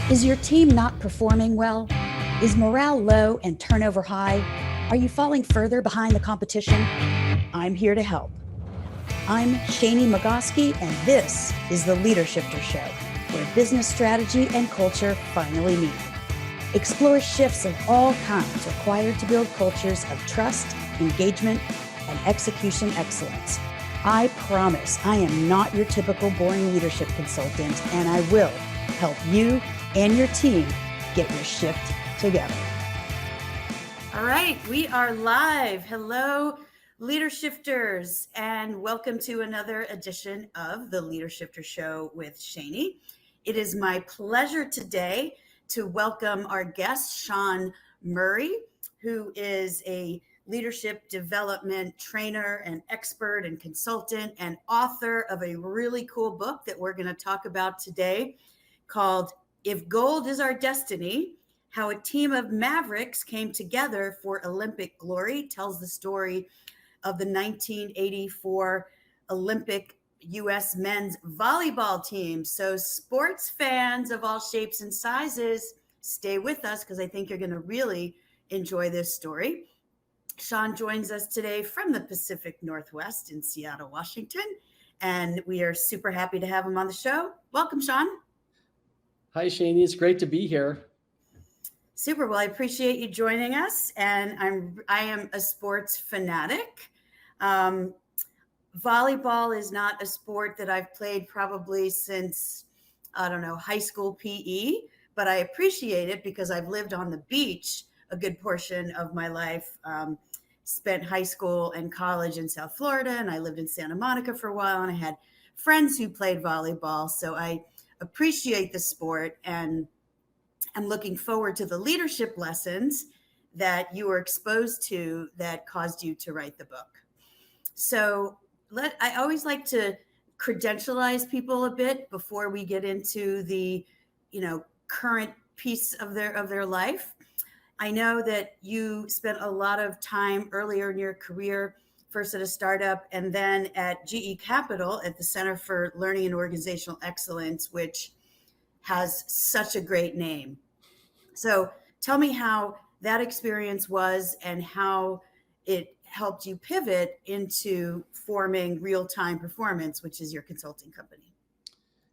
Is your team not performing well? Is morale low and turnover high? Are you falling further behind the competition? I'm here to help. I'm Shani Magoski, and this is the Leadershifter Show, where business strategy and culture finally meet. Explore shifts of all kinds required to build cultures of trust, engagement, and execution excellence. I promise I am not your typical boring leadership consultant, and I will help you and your team get your shift together. All right, we are live. Hello, Leadershifters, and welcome to another edition of the Leadershifter Show with Shani. It is my pleasure today to welcome our guest, Sean Murray, who is a leadership development trainer and expert and consultant and author of a really cool book that we're going to talk about today called If Gold is Our Destiny, How a Team of Mavericks Came Together for Olympic Glory. Tells the story of the 1984 Olympic U.S. men's volleyball team. So sports fans of all shapes and sizes, stay with us because I think you're going to really enjoy this story. Sean joins us today from the Pacific Northwest in Seattle, Washington, and we are super happy to have him on the show. Welcome, Sean. Hi, Shani. It's great to be here. Super. Well, I appreciate you joining us, and I am a sports fanatic. Volleyball is not a sport that I've played probably since, high school PE, but I appreciate it because I've lived on the beach a good portion of my life. Spent high school and college in South Florida, and I lived in Santa Monica for a while, and I had friends who played volleyball, so I appreciate the sport, and I'm looking forward to the leadership lessons that you were exposed to that caused you to write the book. So I always like to credentialize people a bit before we get into the, current piece of their life. I know that you spent a lot of time earlier in your career, first at a startup and then at GE Capital at the Center for Learning and Organizational Excellence, which has such a great name. So tell me how that experience was and how it helped you pivot into forming RealTime Performance, which is your consulting company.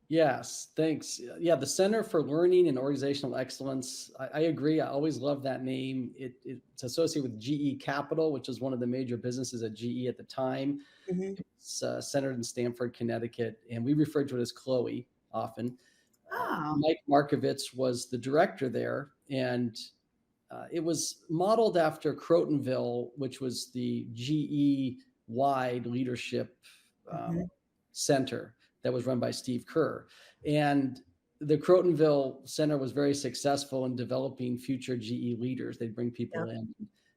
Yes, thanks. Yeah, the Center for Learning and Organizational Excellence. I agree. I always love that name. It's associated with GE Capital, which was one of the major businesses at GE at the time. Mm-hmm. It's centered in Stamford, Connecticut, and we refer to it as Chloe often. Mike Markovitz was the director there, and it was modeled after Crotonville, which was the GE-wide leadership center that was run by Steve Kerr. And the Crotonville Center was very successful in developing future GE leaders. They'd bring people in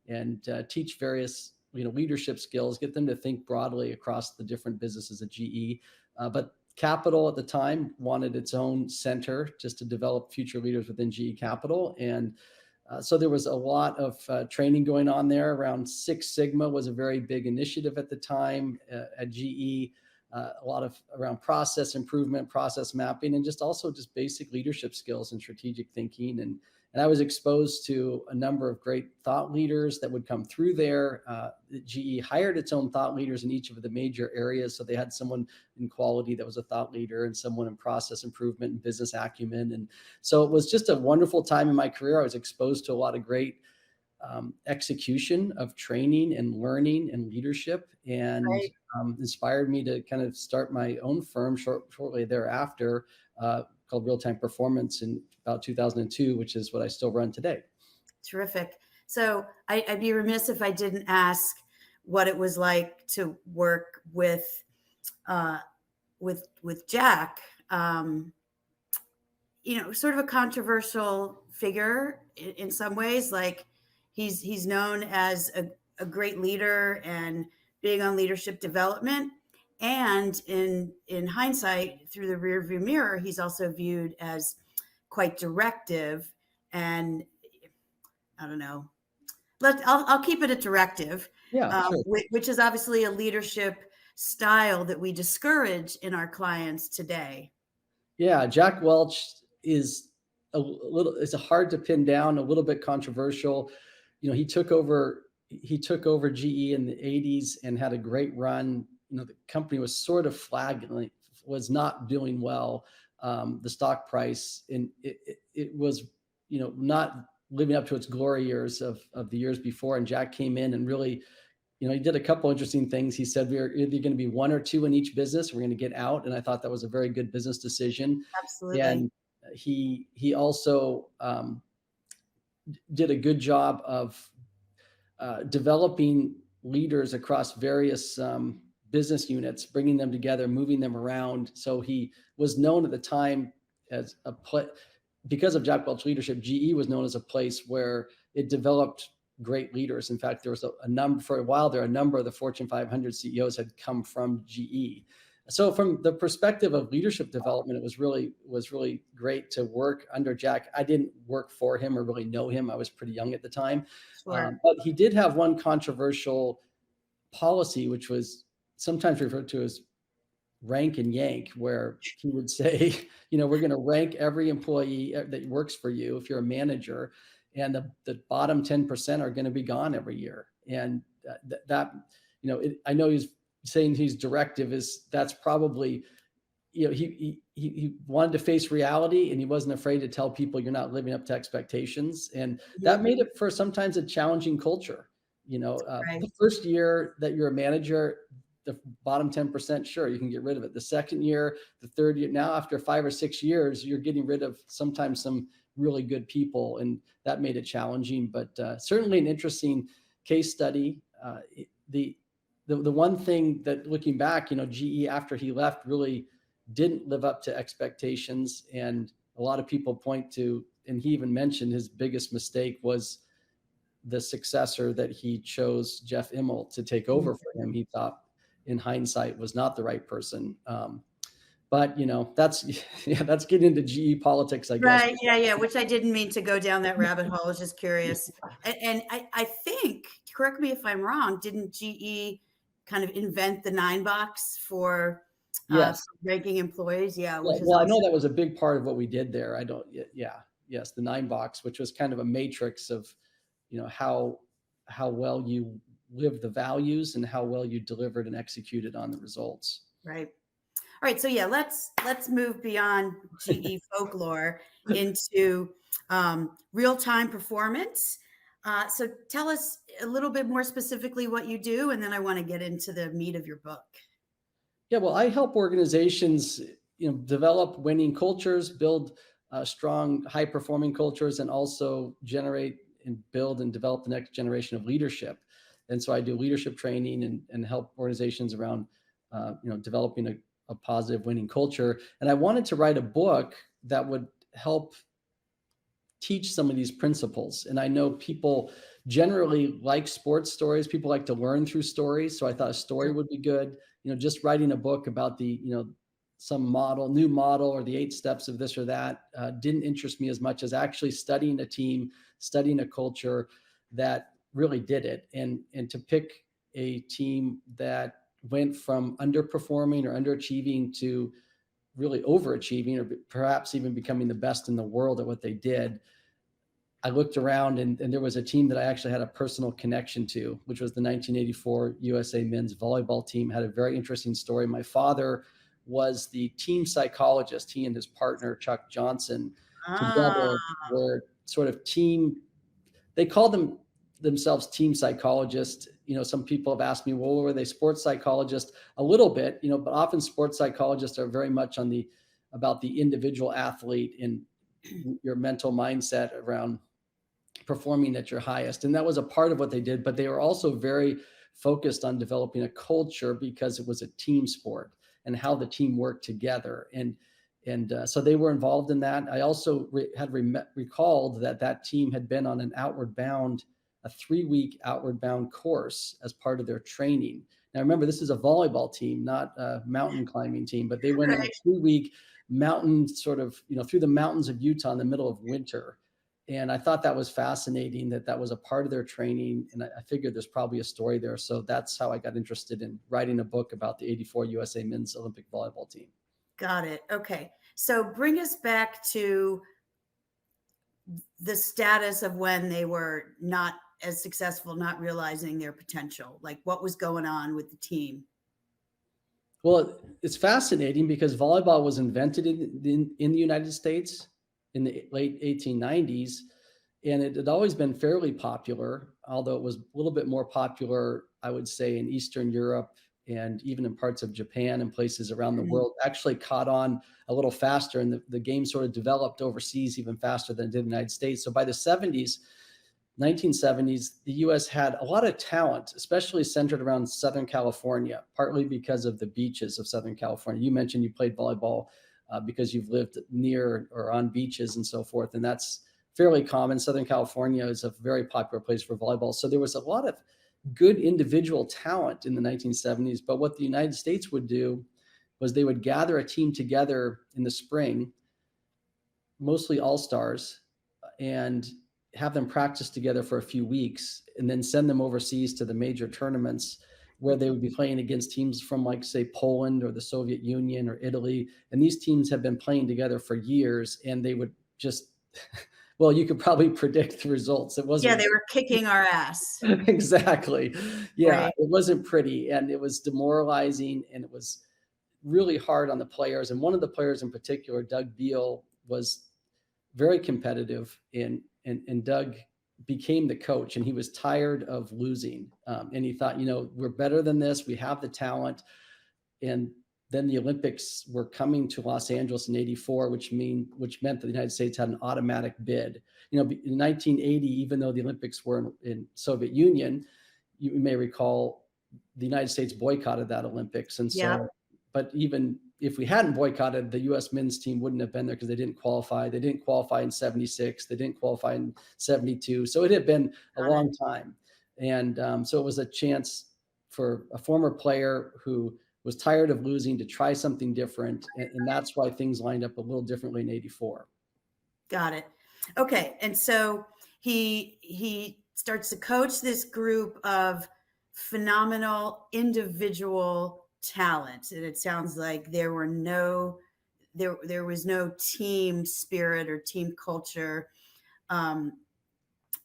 and teach various leadership skills, get them to think broadly across the different businesses at GE. But Capital at the time wanted its own center just to develop future leaders within GE Capital. And so there was a lot of training going on there. Around Six Sigma was a very big initiative at the time at GE. A lot of around process improvement, process mapping, and just basic leadership skills and strategic thinking. And I was exposed to a number of great thought leaders that would come through there. GE hired its own thought leaders in each of the major areas. So they had someone in quality that was a thought leader and someone in process improvement and business acumen. And so it was just a wonderful time in my career. I was exposed to a lot of great execution of training and learning and leadership, and inspired me to kind of start my own firm shortly thereafter called RealTime Performance in about 2002, which is what I still run today. Terrific. So I'd be remiss if I didn't ask what it was like to work with Jack. Sort of a controversial figure in some ways. Like he's known as a great leader and big on leadership development. And in hindsight, through the rearview mirror, he's also viewed as quite directive. And I don't know. I'll keep it a directive. Yeah, sure. Which is obviously a leadership style that we discourage in our clients today. Yeah, Jack Welch is it's hard to pin down, a little bit controversial. He took over GE in the 80s and had a great run. The company was sort of flagging, was not doing well. The stock price, and it was, not living up to its glory years of the years before. And Jack came in and really, he did a couple interesting things. He said, we're either going to be one or two in each business. We're going to get out. And I thought that was a very good business decision. Absolutely. And he also did a good job of developing leaders across various business units, bringing them together, moving them around. So he was known at the time as because of Jack Welch's leadership, GE was known as a place where it developed great leaders. In fact, there was a number of the Fortune 500 CEOs had come from GE. So from the perspective of leadership development, it was really great to work under Jack. I didn't work for him or really know him. I was pretty young at the time. Sure. But he did have one controversial policy, which was sometimes referred to as rank and yank, where he would say, we're going to rank every employee that works for you if you're a manager, and the bottom 10% are going to be gone every year. And I know he's saying he's directive, that's probably, he wanted to face reality, and he wasn't afraid to tell people you're not living up to expectations. And that made it for sometimes a challenging culture. Right. The first year that you're a manager, the bottom 10%, sure, you can get rid of it. The second year, the third year, now after 5 or 6 years, you're getting rid of sometimes some really good people. And that made it challenging, but certainly an interesting case study. The one thing that, looking back, GE after he left really didn't live up to expectations. And a lot of people point to, and he even mentioned his biggest mistake was the successor that he chose, Jeff Immelt, to take over for him. He thought, in hindsight, was not the right person. But that's getting into GE politics, I guess. Right. Yeah. Which I didn't mean to go down that rabbit hole. I was just curious. And I think, correct me if I'm wrong, didn't GE kind of invent the 9 box for ranking employees? Yeah. Well, I know that was a big part of what we did there. Yes, the 9 box, which was kind of a matrix of, how well you lived the values and how well you delivered and executed on the results. Right. All right. So yeah, let's move beyond GE folklore into real-time performance. So tell us a little bit more specifically what you do, and then I want to get into the meat of your book. Yeah, well, I help organizations, develop winning cultures, build strong, high-performing cultures, and also generate and build and develop the next generation of leadership. And so I do leadership training and help organizations around, developing a positive winning culture. And I wanted to write a book that would help teach some of these principles. And I know people generally like sports stories. People like to learn through stories. So I thought a story would be good. Just writing a book about the, some new model or the 8 steps of this or that didn't interest me as much as actually studying a team, studying a culture that really did it. And to pick a team that went from underperforming or underachieving to really overachieving, or perhaps even becoming the best in the world at what they did. I looked around and there was a team that I actually had a personal connection to, which was the 1984 USA men's volleyball team. Had a very interesting story. My father was the team psychologist. He and his partner, Chuck Johnson, together were sort of they called themselves team psychologists. Some people have asked me, well, were they sports psychologists? A little bit, but often sports psychologists are very much about the individual athlete and your mental mindset around performing at your highest. And that was a part of what they did, but they were also very focused on developing a culture because it was a team sport and how the team worked together. And so they were involved in that. I also had recalled that team had been on a 3-week outward bound course as part of their training. Now, remember, this is a volleyball team, not a mountain climbing team, but they went on a 3-week mountain sort of, through the mountains of Utah in the middle of winter. And I thought that was fascinating that was a part of their training. And I figured there's probably a story there. So that's how I got interested in writing a book about the 84 USA men's Olympic volleyball team. Got it. Okay. So bring us back to the status of when they were not as successful, not realizing their potential? Like what was going on with the team? Well, it's fascinating because volleyball was invented in the United States in the late 1890s, and it had always been fairly popular, although it was a little bit more popular, I would say, in Eastern Europe and even in parts of Japan and places around the world. Actually caught on a little faster, and the game sort of developed overseas even faster than it did in the United States. So by the 1970s, the US had a lot of talent, especially centered around Southern California, partly because of the beaches of Southern California. You mentioned you played volleyball because you've lived near or on beaches and so forth, and that's fairly common. Southern California is a very popular place for volleyball. So there was a lot of good individual talent in the 1970s. But what the United States would do was they would gather a team together in the spring, mostly all-stars, and have them practice together for a few weeks and then send them overseas to the major tournaments where they would be playing against teams from, like, say, Poland or the Soviet Union or Italy. And these teams have been playing together for years, and they would just, well, you could probably predict the results. It wasn't. Yeah, they were kicking our ass. Exactly. Yeah, Right. it wasn't pretty, and it was demoralizing, and it was really hard on the players. And one of the players in particular, Doug Beal, was very competitive, and Doug became the coach, and he was tired of losing. And he thought, we're better than this. We have the talent. And then the Olympics were coming to Los Angeles in '84, which meant that the United States had an automatic bid. In 1980, even though the Olympics were in Soviet Union, you may recall the United States boycotted that Olympics. And so, Yeah. but even if we hadn't boycotted, the U.S. men's team wouldn't have been there because they didn't qualify. They didn't qualify in '76. They didn't qualify in '72. So it had been a long time. And so it was a chance for a former player who was tired of losing to try something different. And that's why things lined up a little differently in '84. Got it. Okay. And so he starts to coach this group of phenomenal individual talent. And it sounds like there was no team spirit or team culture,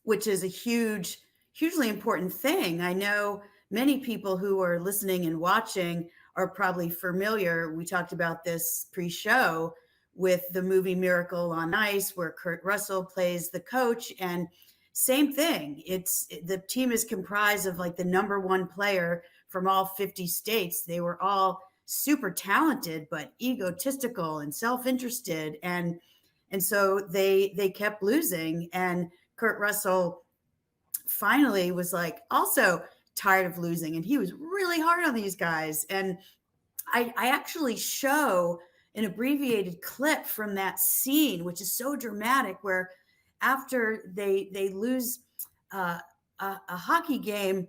which is a hugely important thing. I know many people who are listening and watching are probably familiar. We talked about this pre-show with the movie Miracle on Ice, where Kurt Russell plays the coach. And same thing. The team is comprised of like the number one player from all 50 states. They were all super talented, but egotistical and self-interested. And so they kept losing. And Kurt Russell finally was like also tired of losing. And he was really hard on these guys. And I actually show an abbreviated clip from that scene, which is so dramatic, where after they lose a hockey game,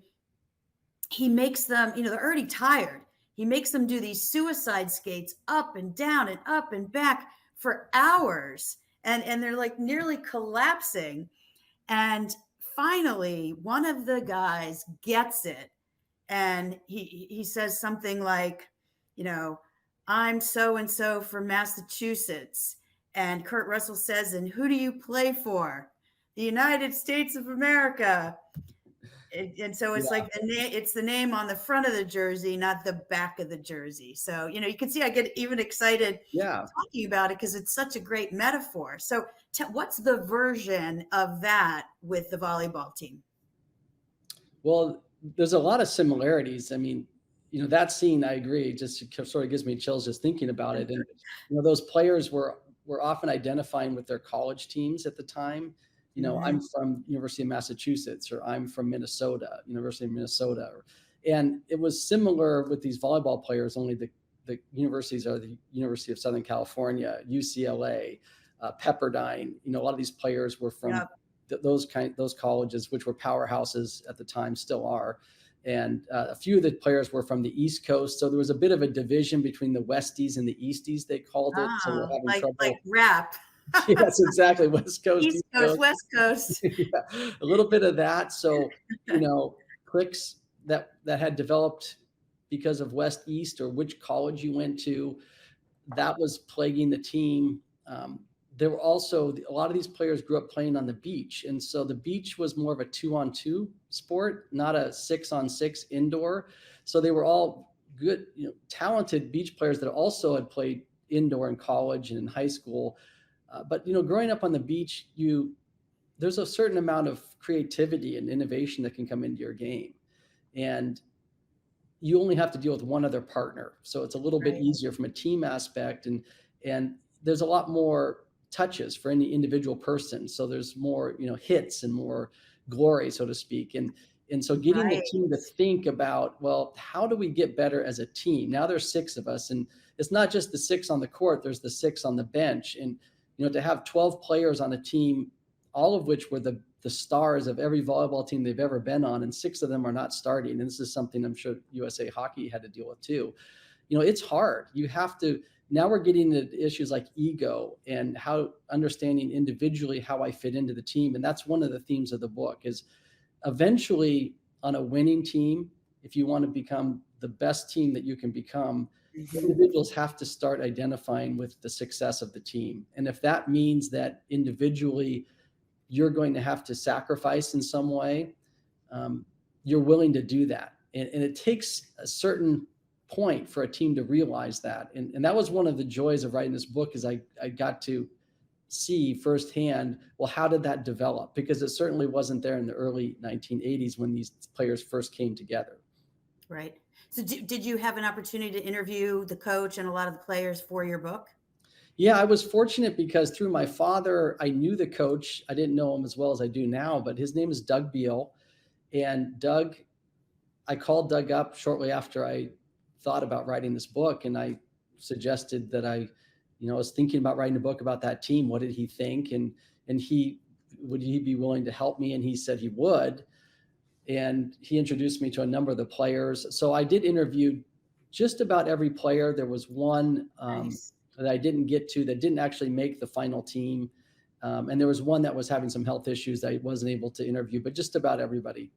he makes them, they're already tired. He makes them do these suicide skates up and down and up and back for hours. And they're like nearly collapsing. And finally, one of the guys gets it. And he says something like, I'm so-and-so from Massachusetts. And Kurt Russell says, and who do you play for? The United States of America. And so it's like it's the name on the front of the jersey, not the back of the jersey. So, you can see I get even excited talking about it because it's such a great metaphor. So what's the version of that with the volleyball team? Well, there's a lot of similarities. I mean, that scene, I agree, just sort of gives me chills just thinking about it. And, those players were often identifying with their college teams at the time. I'm from University of Massachusetts, or I'm from Minnesota, University of Minnesota. And it was similar with these volleyball players, only the universities are the University of Southern California, UCLA, Pepperdine. A lot of these players were from those colleges, which were powerhouses at the time, still are. And a few of the players were from the East Coast. So there was a bit of a division between the Westies and the Easties, they called it. So we're having trouble. Like rap. Yes, exactly. West Coast, East Coast, West Coast. Yeah, a little bit of that. So, cliques that had developed because of West East or which college you went to, that was plaguing the team. there were also a lot of these players grew up playing on the beach. And so the beach was more of a 2-on-2 sport, not a 6-on-6 indoor. So they were all good, talented beach players that also had played indoor in college and in high school. But, growing up on the beach, there's a certain amount of creativity and innovation that can come into your game. And you only have to deal with one other partner. So it's a little bit easier from a team aspect. And there's a lot more touches for any individual person. So there's more, hits and more glory, so to speak. And so getting the team to think about, well, how do we get better as a team? Now there's 6 of us, and it's not just the 6 on the court, there's the 6 on the bench. And, to have 12 players on a team, all of which were the stars of every volleyball team they've ever been on, and 6 of them are not starting. And this is something I'm sure USA Hockey had to deal with too. It's hard. You have to, now we're getting into issues like ego and how understanding individually how I fit into the team. And that's one of the themes of the book is eventually on a winning team, if you want to become the best team that you can become, individuals have to start identifying with the success of the team. And if that means that individually you're going to have to sacrifice in some way, you're willing to do that. And it takes a certain point for a team to realize that. And that was one of the joys of writing this book is I got to see firsthand, well, how did that develop? Because it certainly wasn't there in the early 1980s when these players first came together. Right. So did you have an opportunity to interview the coach and a lot of the players for your book? Yeah, I was fortunate because through my father, I knew the coach. I didn't know him as well as I do now, but his name is Doug Beal. And I called Doug up shortly after I thought about writing this book. And I suggested that I was thinking about writing a book about that team. What did he think? And would he be willing to help me? And he said he would. And he introduced me to a number of the players. So I did interview just about every player. There was one that I didn't get to that didn't actually make the final team. And there was one that was having some health issues that I wasn't able to interview, but just about everybody.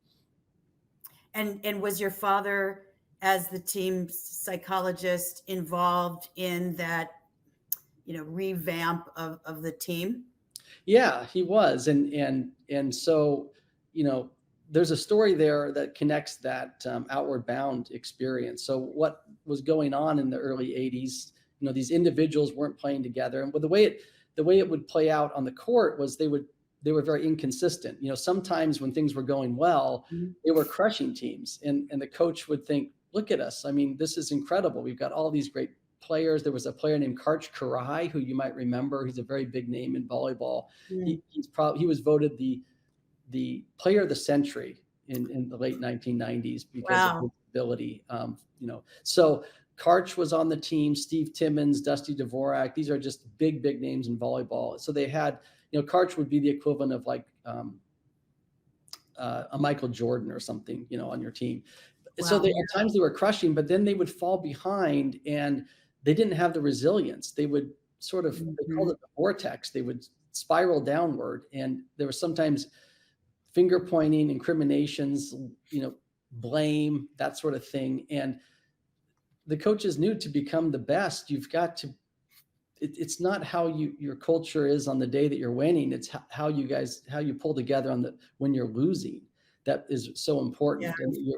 And was your father, as the team's psychologist, involved in that, revamp of the team? Yeah, he was. And so, there's a story there that connects that outward bound experience. So what was going on in the early 80s, these individuals weren't playing together. And the way it would play out on the court was they were very inconsistent. Sometimes when things were going well, they were crushing teams. And the coach would think, look at us. I mean, this is incredible. We've got all these great players. There was a player named Karch Karai, who you might remember. He's a very big name in volleyball. He was voted the player of the century in the late 1990s because of his ability. So Karch was on the team, Steve Timmons, Dusty Dvorak. These are just big names in volleyball. So they had, Karch would be the equivalent of like a Michael Jordan or something, on your team. Wow. So at times they were crushing, but then they would fall behind and they didn't have the resilience. They would sort of, they called it the vortex. They would spiral downward. And there was sometimes finger pointing, incriminations, blame, that sort of thing. And the coaches knew to become the best, you've got to, it's not how your culture is on the day that you're winning. It's how you pull together when you're losing. That is so important,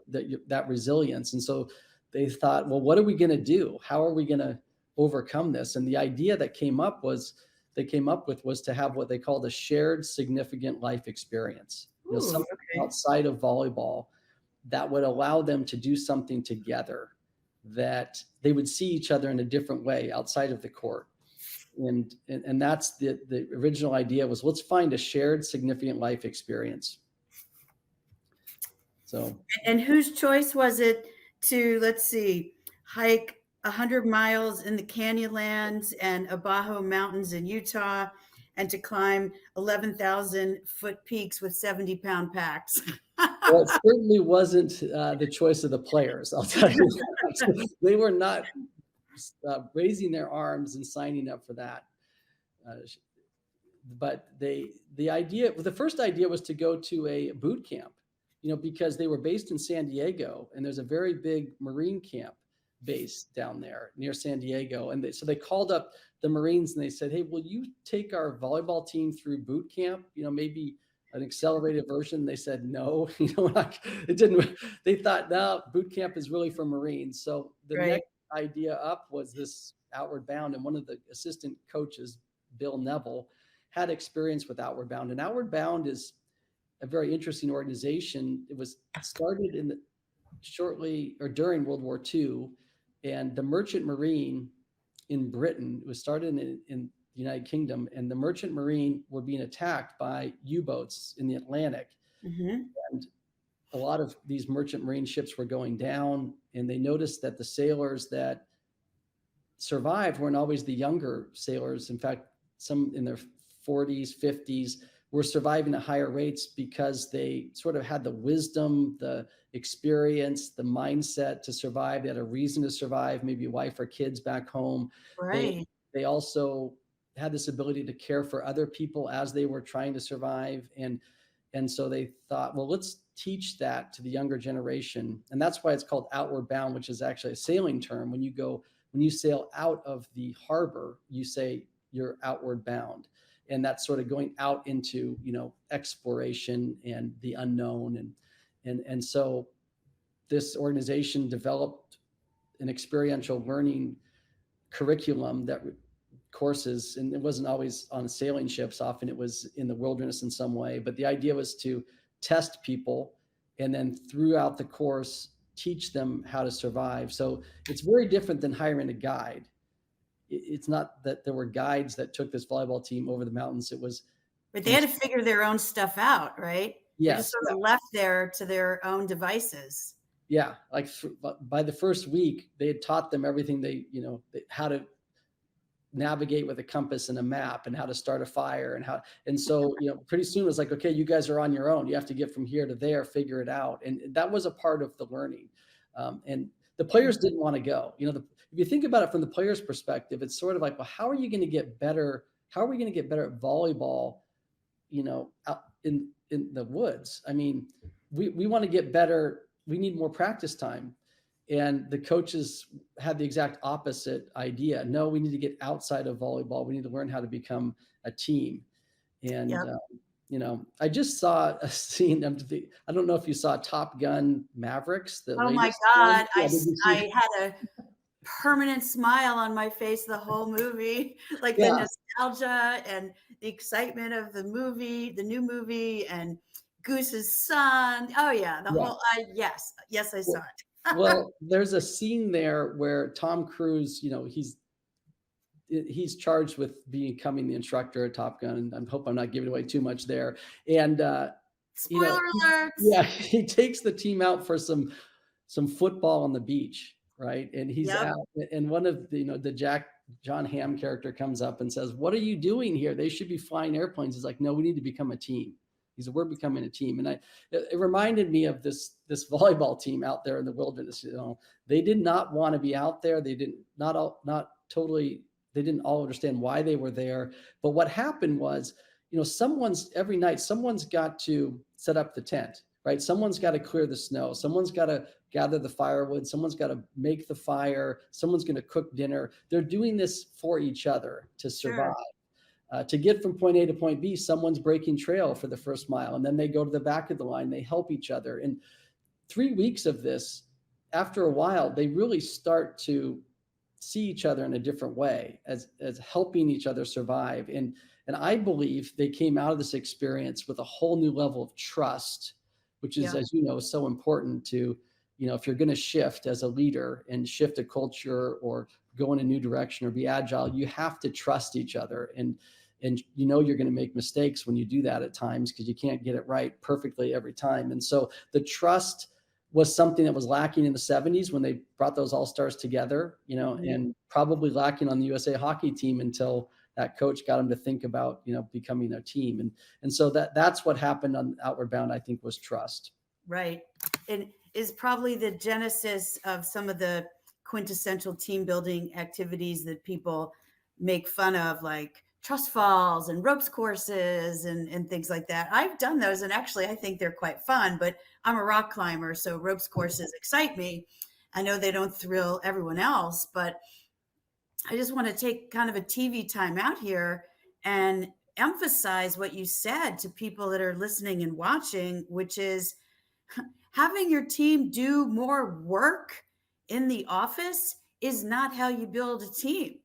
that resilience. And so they thought, well, what are we going to do? How are we going to overcome this? And the idea that they came up with was to have what they called a shared significant life experience. Something outside of volleyball that would allow them to do something together, that they would see each other in a different way outside of the court. And that's the original idea was, let's find a shared significant life experience. So, and whose choice was it to, let's see, hike 100 miles in the Canyonlands and Abajo Mountains in Utah, and to climb 11,000-foot peaks with 70-pound packs? Well, it certainly wasn't the choice of the players, I'll tell you that. They were not raising their arms and signing up for that. But the first idea was to go to a boot camp, because they were based in San Diego, and there's a very big Marine camp base down there near San Diego. And so they called up the Marines and they said, hey, will you take our volleyball team through boot camp? Maybe an accelerated version. They said, no, it didn't. They thought, no, boot camp is really for Marines. So the next idea up was this Outward Bound. And one of the assistant coaches, Bill Neville, had experience with Outward Bound. And Outward Bound is a very interesting organization. It was started shortly or during World War II, and the Merchant Marine in Britain was started in the United Kingdom, and the Merchant Marine were being attacked by U-boats in the Atlantic. Mm-hmm. And a lot of these Merchant Marine ships were going down, and they noticed that the sailors that survived weren't always the younger sailors. In fact, some in their 40s, 50s were surviving at higher rates because they sort of had the wisdom, the experience, the mindset to survive. They had a reason to survive, maybe a wife or kids back home. Right. They also had this ability to care for other people as they were trying to survive. And so they thought, well, let's teach that to the younger generation. And that's why it's called Outward Bound, which is actually a sailing term. When you sail out of the harbor, you say you're outward bound. And that's sort of going out into, exploration and the unknown. And so this organization developed an experiential learning curriculum courses, and it wasn't always on sailing ships. Often it was in the wilderness in some way. But the idea was to test people and then throughout the course, teach them how to survive. So it's very different than hiring a guide. It's not that there were guides that took this volleyball team over the mountains. But they had to figure their own stuff out, right? Yes. They just sort of left there to their own devices. Yeah. Like by the first week, they had taught them everything how to navigate with a compass and a map and how to start a fire and so pretty soon it was like, okay, you guys are on your own. You have to get from here to there, figure it out. And that was a part of the learning. And the players didn't want to go. If you think about it from the player's perspective, it's sort of like, well, how are you going to get better? How are we going to get better at volleyball, out in the woods? I mean, we want to get better. We need more practice time. And the coaches had the exact opposite idea. No, we need to get outside of volleyball. We need to learn how to become a team. And, I just saw a scene. I don't know if you saw Top Gun Mavericks. Oh my God. I had a permanent smile on my face the whole movie, like the nostalgia and the excitement of the movie, the new movie, and Goose's son. Oh yeah. Yes, I saw it. Well, there's a scene there where Tom Cruise, he's charged with becoming the instructor at Top Gun. And I hope I'm not giving away too much there. And spoiler alerts. Yeah, he takes the team out for some football on the beach, right? And he's out, and one of the John Hamm character comes up and says, "What are you doing here? They should be flying airplanes." He's like, "No, we need to become a team." He said, "We're becoming a team." And it reminded me of this volleyball team out there in the wilderness. They did not want to be out there. They didn't all understand why they were there. But what happened was, every night, someone's got to set up the tent, right? Someone's got to clear the snow. Someone's got to gather the firewood. Someone's got to make the fire. Someone's going to cook dinner. They're doing this for each other to survive. Sure. To get from point A to point B, someone's breaking trail for the first mile, and then they go to the back of the line. They help each other. And 3 weeks of this, after a while, they really start to see each other in a different way as helping each other survive. And I believe they came out of this experience with a whole new level of trust, which is, as you know, so important to, if you're going to shift as a leader and shift a culture or go in a new direction or be agile, you have to trust each other. And you're going to make mistakes when you do that at times because you can't get it right perfectly every time. And so the trust was something that was lacking in the 70s when they brought those all-stars together, and probably lacking on the USA hockey team until that coach got them to think about, becoming a team. And so that's what happened on Outward Bound, I think, was trust. Right. It is probably the genesis of some of the quintessential team building activities that people make fun of, like trust falls and ropes courses and things like that. I've done those, and actually I think they're quite fun, but I'm a rock climber, so ropes courses excite me. I know they don't thrill everyone else, but I just want to take kind of a TV time out here and emphasize what you said to people that are listening and watching, which is having your team do more work in the office is not how you build a team.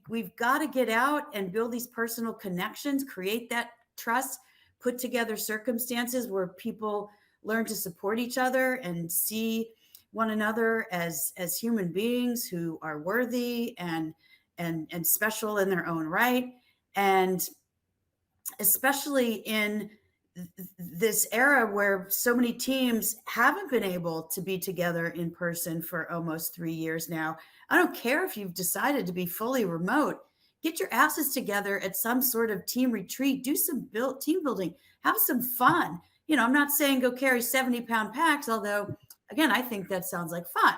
We've got to get out and build these personal connections, create that trust, put together circumstances where people learn to support each other and see one another as human beings who are worthy and special in their own right. And especially in this era where so many teams haven't been able to be together in person for almost 3 years now. I don't care if you've decided to be fully remote. Get your asses together at some sort of team retreat. Do some team building. Have some fun. You know, I'm not saying go carry 70-pound packs, although, again, I think that sounds like fun.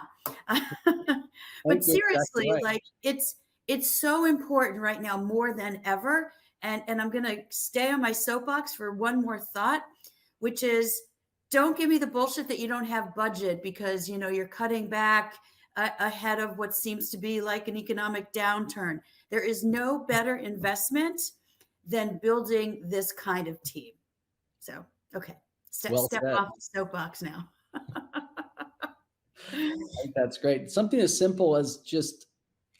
But seriously, exactly right. Like it's so important right now more than ever. And I'm going to stay on my soapbox for one more thought, which is don't give me the bullshit that you don't have budget because, you know, you're cutting back ahead of what seems to be like an economic downturn. There is no better investment than building this kind of team. So, okay, step off the soapbox now. I think that's great. Something as simple as just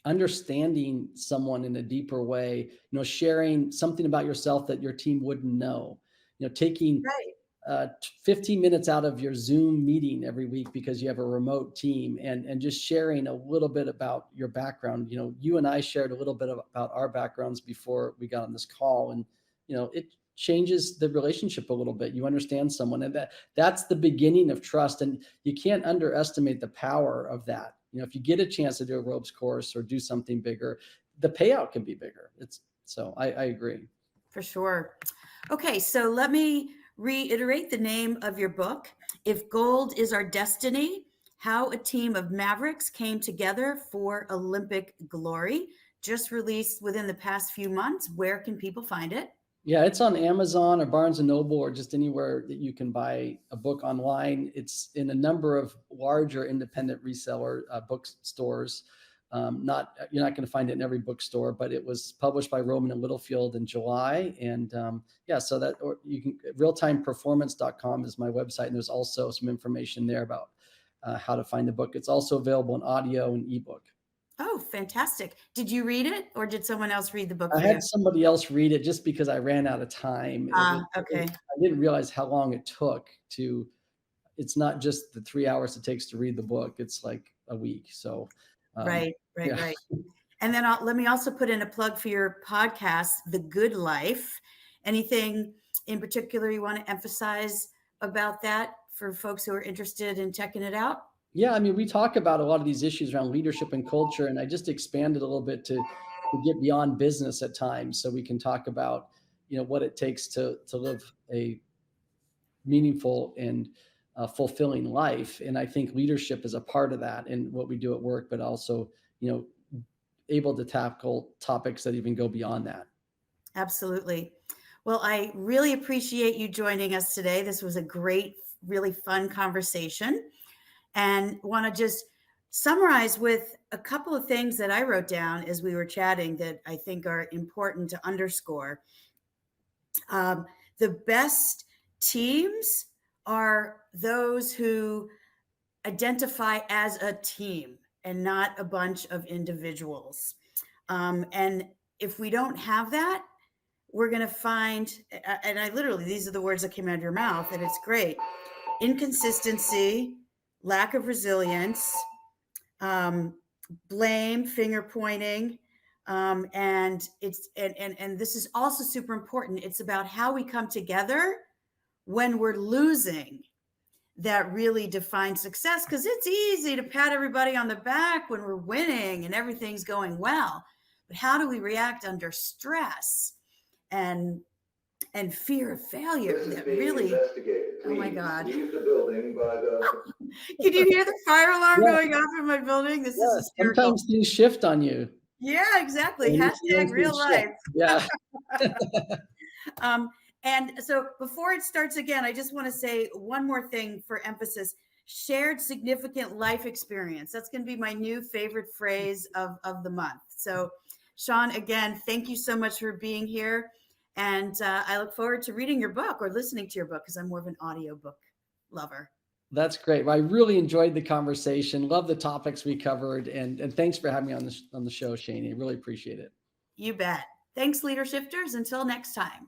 understanding someone in a deeper way, you know, sharing something about yourself that your team wouldn't know, you know, taking 15 minutes out of your Zoom meeting every week because you have a remote team and just sharing a little bit about your background. You know, you and I shared a little bit about our backgrounds before we got on this call, and, you know, it changes the relationship a little bit. You understand someone, and that's the beginning of trust. And you can't underestimate the power of that. You know, if you get a chance to do a ropes course or do something bigger, the payout can be bigger. I agree. For sure. Okay, so let me reiterate the name of your book. If Gold is Our Destiny, How a Team of Mavericks Came Together for Olympic Glory. Just released within the past few months. Where can people find it? Yeah, it's on Amazon or Barnes & Noble or just anywhere that you can buy a book online. It's in a number of larger independent reseller bookstores. You're not going to find it in every bookstore, but it was published by Rowman and Littlefield in July. And so that, or you can, realtimeperformance.com is my website. And there's also some information there about how to find the book. It's also available in audio and ebook. Oh, fantastic. Did you read it or did someone else read the book? I had somebody else read it just because I ran out of time. Okay. I didn't realize how long it took it's not just the 3 hours it takes to read the book. It's like a week. So, right. And then let me also put in a plug for your podcast, The Good Life. Anything in particular you want to emphasize about that for folks who are interested in checking it out? Yeah, I mean, we talk about a lot of these issues around leadership and culture, and I just expanded a little bit to get beyond business at times, so we can talk about, you know, what it takes to live a meaningful and fulfilling life. And I think leadership is a part of that in what we do at work, but also, you know, able to tackle topics that even go beyond that. Absolutely. Well, I really appreciate you joining us today. This was a great, really fun conversation. And want to just summarize with a couple of things that I wrote down as we were chatting that I think are important to underscore. The best teams are those who identify as a team and not a bunch of individuals. And if we don't have that, we're going to find, and these are the words that came out of your mouth, and it's great, inconsistency, lack of resilience, blame, finger pointing, and this is also super important. It's about how we come together when we're losing that really defines success, because it's easy to pat everybody on the back when we're winning and everything's going well. But how do we react under stress and fear of failure that really, oh my God. Leave the building by the... Can you hear the fire alarm going off in my building? This is hysterical. Sometimes things shift on you. Yeah, exactly. Hashtag real life. Yeah. And so before it starts again, I just want to say one more thing for emphasis. shared significant life experience. That's going to be my new favorite phrase of the month. So, Sean, again, thank you so much for being here. And I look forward to reading your book or listening to your book, because I'm more of an audiobook lover. That's great. Well, I really enjoyed the conversation. Love the topics we covered. And thanks for having me on the show, Shani. I really appreciate it. You bet. Thanks, Leader Shifters. Until next time.